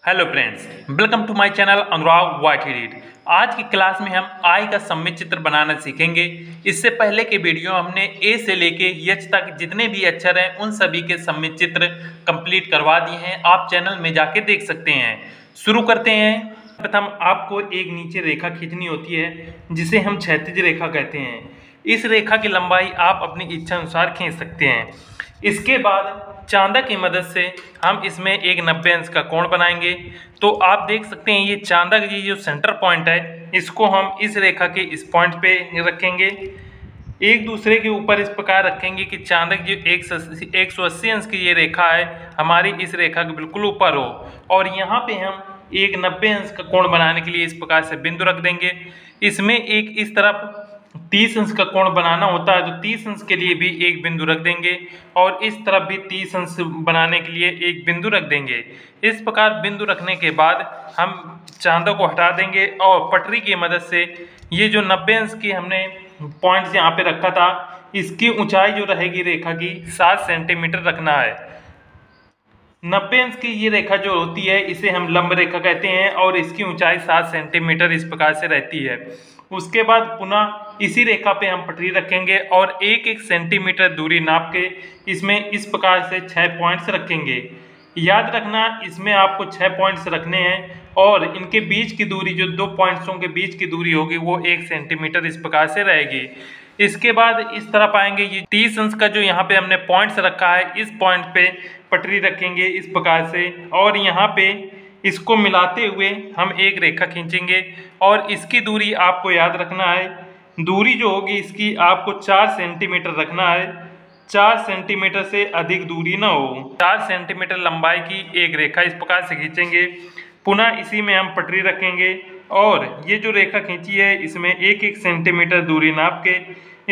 Hello friends, welcome to my channel Anurag white edit. आज की class में हम आई का सममित चित्र बनाना सीखेंगे। इससे पहले के वीडियो हमने ए से लेके एच तक जितने भी अक्षर हैं उन सभी के सममित चित्र कंप्लीट करवा दिए हैं। आप चैनल में जाके देख सकते हैं। शुरू करते हैं। प्रथम आपको एक नीचे रेखा खींचनी होती है जिसे हम क्षैतिज रेखा कहते हैं। इस रेखा की लंबाई आप अपनी इच्छा अनुसार खींच सकते हैं। इसके बाद चांदक की मदद से हम इसमें एक 90 अंश का कोण बनाएंगे। तो आप देख सकते हैं ये चांदक जी जो सेंटर पॉइंट है इसको हम इस रेखा के इस पॉइंट पे रखेंगे, एक दूसरे के ऊपर इस प्रकार रखेंगे कि चांदक जो 180 अंश की ये रेखा है हमारी इस रेखा के बिल्कुल ऊपर हो। और यहाँ पे हम एक 90 अंश का कोण बनाने के लिए इस प्रकार से बिंदु रख देंगे। इसमें एक इस तरफ 30 अंश का कोण बनाना होता है तो 30 अंश के लिए भी एक बिंदु रख देंगे और इस तरफ भी 30 अंश बनाने के लिए एक बिंदु रख देंगे। इस प्रकार बिंदु रखने के बाद हम चांदों को हटा देंगे और पटरी की मदद से ये जो 90 अंश की हमने पॉइंट्स यहाँ पे रखा था इसकी ऊंचाई जो रहेगी रेखा की 7 सेंटीमीटर रखना है। 90 अंश की ये रेखा जो होती है इसे हम लंब रेखा कहते हैं और इसकी ऊंचाई 7 सेंटीमीटर इस प्रकार से रहती है। उसके बाद पुनः इसी रेखा पे हम पटरी रखेंगे और एक एक सेंटीमीटर दूरी नाप के इसमें इस प्रकार से 6 पॉइंट्स रखेंगे। याद रखना इसमें आपको 6 पॉइंट्स रखने हैं और इनके बीच की दूरी जो 2 पॉइंट्सों के बीच की दूरी होगी वो 1 सेंटीमीटर इस प्रकार से रहेगी। इसके बाद इस तरफ आएंगे, ये 30 अंश का जो यहाँ पे हमने पॉइंट्स रखा है इस पॉइंट पे पटरी रखेंगे इस प्रकार से और यहाँ पे इसको मिलाते हुए हम एक रेखा खींचेंगे और इसकी दूरी आपको याद रखना है, दूरी जो होगी इसकी आपको 4 सेंटीमीटर रखना है। 4 सेंटीमीटर से अधिक दूरी ना हो। 4 सेंटीमीटर लंबाई की एक रेखा इस प्रकार से खींचेंगे। पुनः इसी में हम पटरी रखेंगे और ये जो रेखा खींची है इसमें एक एक सेंटीमीटर दूरी नाप के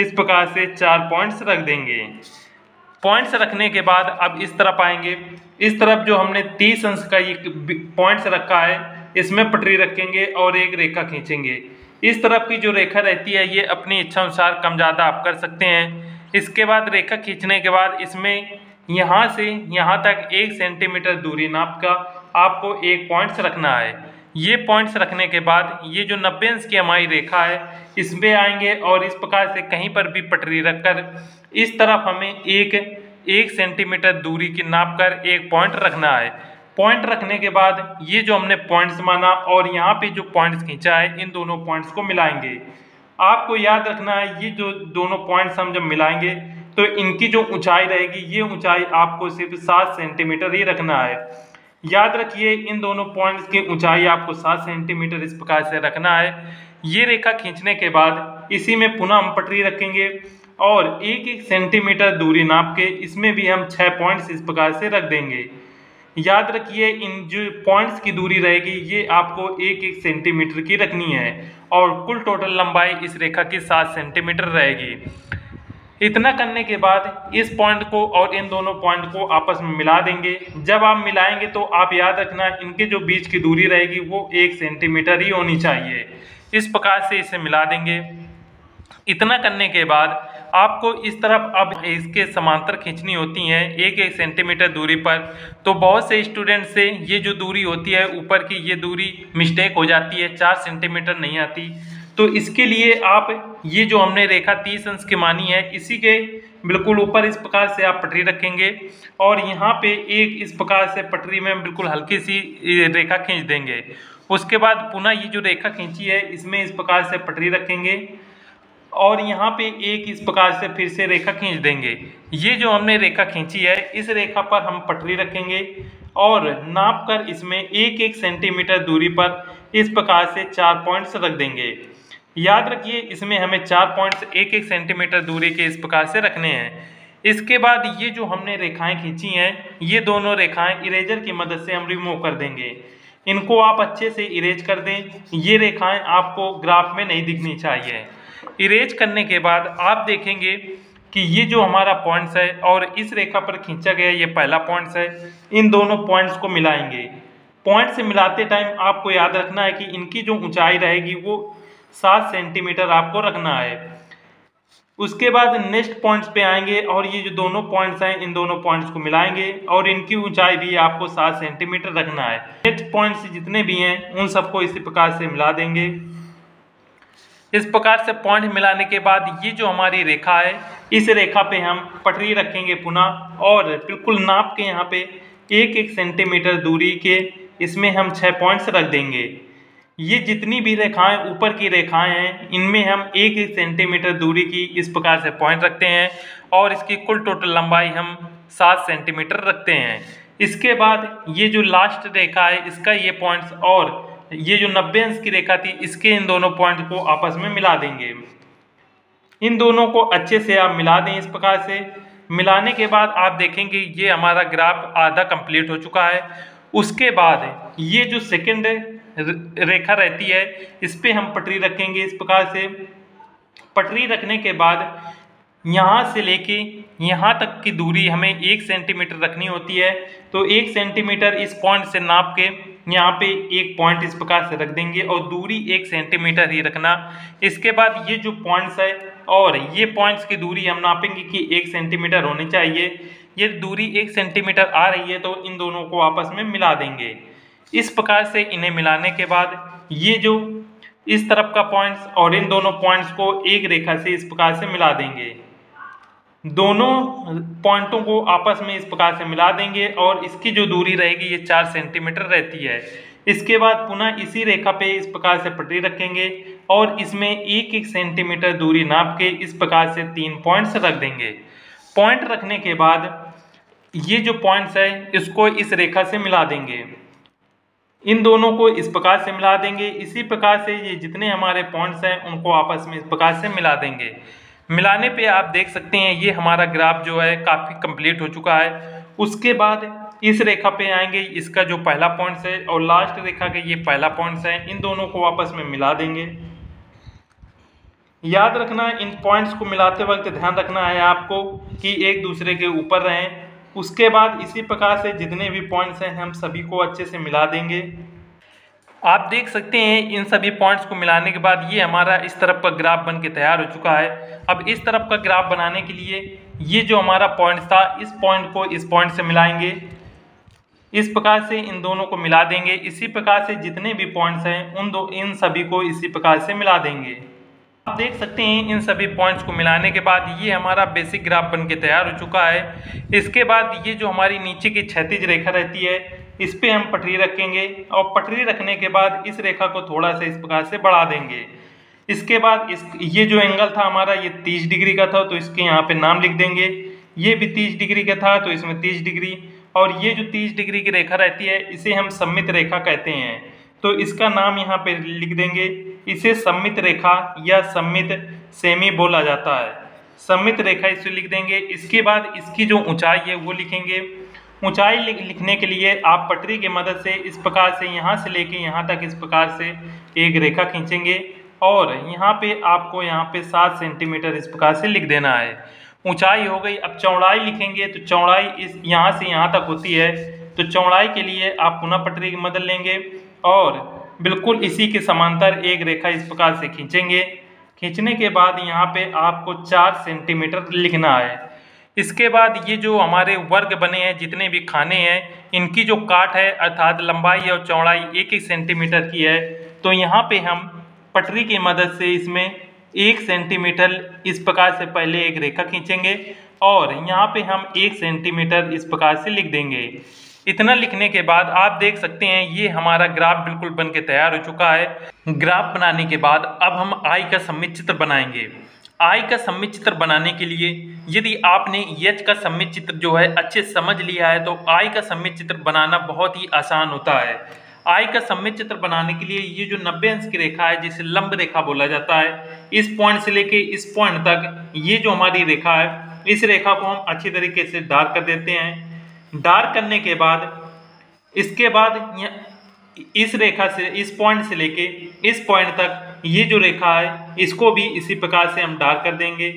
इस प्रकार से 4 पॉइंट्स रख देंगे। पॉइंट्स रखने के बाद अब इस तरफ आएंगे। इस तरफ जो हमने 30 अंश का ये पॉइंट्स रखा है इसमें पटरी रखेंगे और एक रेखा खींचेंगे। इस तरफ की जो रेखा रहती है ये अपनी इच्छा अनुसार कम ज़्यादा आप कर सकते हैं। इसके बाद रेखा खींचने के बाद इसमें यहाँ से यहाँ तक 1 सेंटीमीटर दूरी नाप का आपको एक पॉइंट्स रखना है। ये पॉइंट्स रखने के बाद ये जो 90 अंश की हमारी रेखा है इसमें आएंगे और इस प्रकार से कहीं पर भी पटरी रखकर इस तरफ हमें एक सेंटीमीटर दूरी की नाप कर एक पॉइंट रखना है। पॉइंट रखने के बाद ये जो हमने पॉइंट्स माना और यहाँ पे जो पॉइंट्स खींचा है इन दोनों पॉइंट्स को मिलाएंगे। आपको याद रखना है ये जो दोनों पॉइंट्स हम जब मिलाएंगे तो इनकी जो ऊंचाई रहेगी ये ऊंचाई आपको सिर्फ 7 सेंटीमीटर ही रखना है। याद रखिए इन दोनों पॉइंट्स की ऊंचाई आपको 7 सेंटीमीटर इस प्रकार से रखना है। ये रेखा खींचने के बाद इसी में पुनः हम पटरी रखेंगे और एक एक सेंटीमीटर दूरी नाप के इसमें भी हम 6 पॉइंट्स इस प्रकार से रख देंगे। याद रखिए इन जो पॉइंट्स की दूरी रहेगी ये आपको एक एक सेंटीमीटर की रखनी है और कुल टोटल लंबाई इस रेखा की 7 सेंटीमीटर रहेगी। इतना करने के बाद इस पॉइंट को और इन दोनों पॉइंट को आपस में मिला देंगे। जब आप मिलाएंगे तो आप याद रखना इनके जो बीच की दूरी रहेगी वो 1 सेंटीमीटर ही होनी चाहिए। इस प्रकार से इसे मिला देंगे। इतना करने के बाद आपको इस तरफ अब इसके समांतर खींचनी होती हैं 1-1 सेंटीमीटर दूरी पर। तो बहुत से स्टूडेंट से ये जो दूरी होती है ऊपर की ये दूरी मिस्टेक हो जाती है, 4 सेंटीमीटर नहीं आती। तो इसके लिए आप ये जो हमने रेखा 30 अंश की मानी है इसी के बिल्कुल ऊपर इस प्रकार से आप पटरी रखेंगे और यहाँ पे एक इस प्रकार से पटरी में बिल्कुल हल्की सी रेखा खींच देंगे। उसके बाद पुनः ये जो रेखा खींची है इसमें इस प्रकार से पटरी रखेंगे और यहाँ पे एक इस प्रकार से फिर से रेखा खींच देंगे। ये जो हमने रेखा खींची है इस रेखा पर हम पटरी रखेंगे और नाप कर इसमें 1-1 सेंटीमीटर दूरी पर इस प्रकार से 4 पॉइंट्स रख देंगे। याद रखिए इसमें हमें 4 पॉइंट्स 1-1 सेंटीमीटर दूरी के इस प्रकार से रखने हैं। इसके बाद ये जो हमने रेखाएं खींची हैं ये दोनों रेखाएं इरेजर की मदद से हम रिमूव कर देंगे। इनको आप अच्छे से इरेज कर दें। ये रेखाएं आपको ग्राफ में नहीं दिखनी चाहिए। इरेज करने के बाद आप देखेंगे कि ये जो हमारा पॉइंट्स है और इस रेखा पर खींचा गया ये पहला पॉइंट्स है, इन दोनों पॉइंट्स को मिलाएंगे। पॉइंट से मिलाते टाइम आपको याद रखना है कि इनकी जो ऊंचाई रहेगी वो 7 सेंटीमीटर आपको रखना है। उसके बाद नेक्स्ट पॉइंट्स पे आएंगे और ये जो दोनों पॉइंट्स हैं इन दोनों पॉइंट्स को मिलाएंगे और इनकी ऊंचाई भी आपको 7 सेंटीमीटर रखना है। नेक्स्ट पॉइंट्स जितने भी हैं उन सबको इसी प्रकार से मिला देंगे। इस प्रकार से पॉइंट मिलाने के बाद ये जो हमारी रेखा है इस रेखा पे हम पटरी रखेंगे पुनः और बिल्कुल नाप के यहाँ पे 1-1 सेंटीमीटर दूरी के इसमें हम 6 पॉइंट्स रख देंगे। ये जितनी भी रेखाएं ऊपर की रेखाएं हैं इनमें हम 1-1 सेंटीमीटर दूरी की इस प्रकार से पॉइंट रखते हैं और इसकी कुल टोटल लंबाई हम 7 सेंटीमीटर रखते हैं। इसके बाद ये जो लास्ट रेखा है इसका ये पॉइंट्स और ये जो 90 अंश की रेखा थी इसके इन दोनों पॉइंट को आपस में मिला देंगे। इन दोनों को अच्छे से आप मिला दें। इस प्रकार से मिलाने के बाद आप देखेंगे ये हमारा ग्राफ आधा कंप्लीट हो चुका है। उसके बाद ये जो सेकंड रेखा रहती है इस पे हम पटरी रखेंगे। इस प्रकार से पटरी रखने के बाद यहाँ से लेके यहाँ तक की दूरी हमें 1 सेंटीमीटर रखनी होती है। तो 1 सेंटीमीटर इस पॉइंट से नाप के यहाँ पे एक पॉइंट इस प्रकार से रख देंगे और दूरी 1 सेंटीमीटर ही रखना। इसके बाद ये जो पॉइंट्स है और ये पॉइंट्स की दूरी हम नापेंगे कि 1 सेंटीमीटर होनी चाहिए। ये दूरी 1 सेंटीमीटर आ रही है तो इन दोनों को आपस में मिला देंगे। इस प्रकार से इन्हें मिलाने के बाद ये जो इस तरफ का पॉइंट्स और इन दोनों पॉइंट्स को एक रेखा से इस प्रकार से मिला देंगे। दोनों पॉइंटों को आपस में इस प्रकार से मिला देंगे और इसकी जो दूरी रहेगी ये 4 सेंटीमीटर रहती है। इसके बाद पुनः इसी रेखा पे इस प्रकार से पटरी रखेंगे और इसमें 1-1 सेंटीमीटर दूरी नाप के इस प्रकार से 3 पॉइंट्स रख देंगे। पॉइंट रखने के बाद ये जो पॉइंट्स है इसको इस रेखा से मिला देंगे। इन दोनों को इस प्रकार से मिला देंगे। इसी प्रकार से ये जितने हमारे पॉइंट्स हैं उनको आपस में इस प्रकार से मिला देंगे। मिलाने पे आप देख सकते हैं ये हमारा ग्राफ जो है काफ़ी कंप्लीट हो चुका है। उसके बाद इस रेखा पे आएंगे, इसका जो पहला पॉइंट्स है और लास्ट रेखा के ये पहला पॉइंट्स है, इन दोनों को आपस में मिला देंगे। याद रखना इन पॉइंट्स को मिलाते वक्त ध्यान रखना है आपको कि एक दूसरे के ऊपर रहें। उसके बाद इसी प्रकार से जितने भी पॉइंट्स हैं हम सभी को अच्छे से मिला देंगे। आप देख सकते हैं इन सभी पॉइंट्स को मिलाने के बाद ये हमारा इस तरफ का ग्राफ बन के तैयार हो चुका है। अब इस तरफ का ग्राफ बनाने के लिए ये जो हमारा पॉइंट था इस पॉइंट को इस पॉइंट से मिलाएंगे। इस प्रकार से इन दोनों को मिला देंगे। इसी प्रकार से जितने भी पॉइंट्स हैं इन सभी को इसी प्रकार से मिला देंगे। आप देख सकते हैं इन सभी पॉइंट्स को मिलाने के बाद ये हमारा बेसिक ग्राफ बन के तैयार हो चुका है। इसके बाद ये जो हमारी नीचे की क्षैतिज रेखा रहती है इस पे हम पटरी रखेंगे और पटरी रखने के बाद इस रेखा को थोड़ा सा इस प्रकार से बढ़ा देंगे। इसके बाद ये जो एंगल था हमारा ये 30 डिग्री का था तो इसके यहाँ पे नाम लिख देंगे। ये भी 30 डिग्री का था तो इसमें 30 डिग्री, और ये जो 30 डिग्री की रेखा रहती है इसे हम सममित रेखा कहते हैं तो इसका नाम यहाँ पे लिख देंगे। इसे सममित रेखा या सममित सेमी बोला जाता है। सममित रेखा इसे लिख देंगे। इसके बाद इसकी जो ऊंचाई है वो लिखेंगे। ऊंचाई लिखने के लिए आप पटरी की मदद से इस प्रकार से यहाँ से लेके यहाँ तक इस प्रकार से एक रेखा खींचेंगे और यहाँ पे आपको यहाँ पे 7 सेंटीमीटर इस प्रकार से लिख देना है। ऊंचाई हो गई। अब चौड़ाई लिखेंगे तो चौड़ाई इस यहाँ से यहाँ तक होती है तो चौड़ाई के लिए आप पुनः पटरी की मदद लेंगे और बिल्कुल इसी के समांतर एक रेखा इस प्रकार से खींचेंगे। खींचने के बाद यहाँ पे आपको 4 सेंटीमीटर लिखना है। इसके बाद ये जो हमारे वर्ग बने हैं जितने भी खाने हैं इनकी जो काट है अर्थात लंबाई और चौड़ाई 1-1 सेंटीमीटर की है तो यहाँ पे हम पटरी की मदद से इसमें 1 सेंटीमीटर इस प्रकार से पहले एक रेखा खींचेंगे और यहाँ पे हम 1 सेंटीमीटर इस प्रकार से लिख देंगे। इतना लिखने के बाद आप देख सकते हैं ये हमारा ग्राफ बिल्कुल बन के तैयार हो चुका है। ग्राफ बनाने के बाद अब हम आई का सममित चित्र बनाएंगे। आई का सममित चित्र बनाने के लिए यदि आपने एच का सममित चित्र जो है अच्छे समझ लिया है तो आई का सममित चित्र बनाना बहुत ही आसान होता है। आई का सममित चित्र बनाने के लिए ये जो 90 अंश की रेखा है जिसे लंब रेखा बोला जाता है, इस पॉइंट से लेके इस पॉइंट तक ये जो हमारी रेखा है इस रेखा को हम अच्छी तरीके से डार्क कर देते हैं। डार्क करने के बाद इसके बाद इस रेखा से इस पॉइंट से लेके इस पॉइंट तक ये जो रेखा है इसको भी इसी प्रकार से हम डार्क कर देंगे।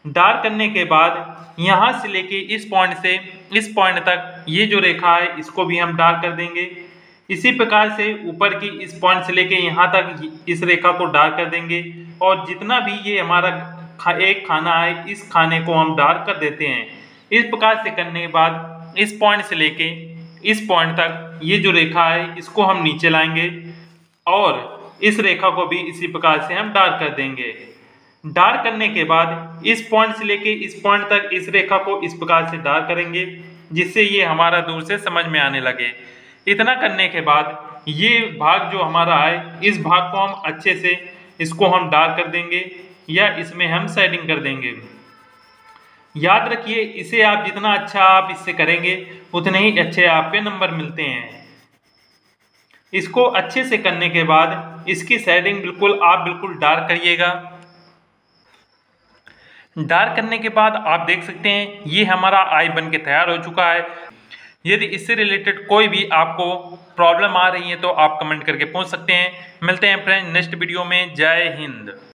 डार्क करने के बाद यहाँ से लेके इस पॉइंट से इस पॉइंट तक ये जो रेखा है इसको भी हम डार्क कर देंगे। इसी प्रकार से ऊपर की इस पॉइंट से लेके यहाँ तक इस रेखा को डार्क कर देंगे और जितना भी ये हमारा एक खाना है, इस खाने को हम डार्क कर देते हैं। इस प्रकार से करने के बाद इस पॉइंट से लेके इस पॉइंट तक ये जो रेखा है इसको हम नीचे लाएंगे और इस रेखा को भी इसी प्रकार से हम डार्क कर देंगे। डार्क करने के बाद इस पॉइंट से लेके इस पॉइंट तक इस रेखा को इस प्रकार से डार्क करेंगे जिससे ये हमारा दूर से समझ में आने लगे। इतना करने के बाद ये भाग जो हमारा है इस भाग को हम अच्छे से इसको हम डार्क कर देंगे या इसमें हम शेडिंग कर देंगे। याद रखिए, इसे आप जितना अच्छा आप इससे करेंगे उतने ही अच्छे आपके नंबर मिलते हैं। इसको अच्छे से करने के बाद इसकी शेडिंग आप बिल्कुल डार्क करिएगा। डार्क करने के बाद आप देख सकते हैं ये हमारा आई बन के तैयार हो चुका है। यदि इससे रिलेटेड कोई भी आपको प्रॉब्लम आ रही है तो आप कमेंट करके पूछ सकते हैं। मिलते हैं फ्रेंड नेक्स्ट वीडियो में। जय हिंद।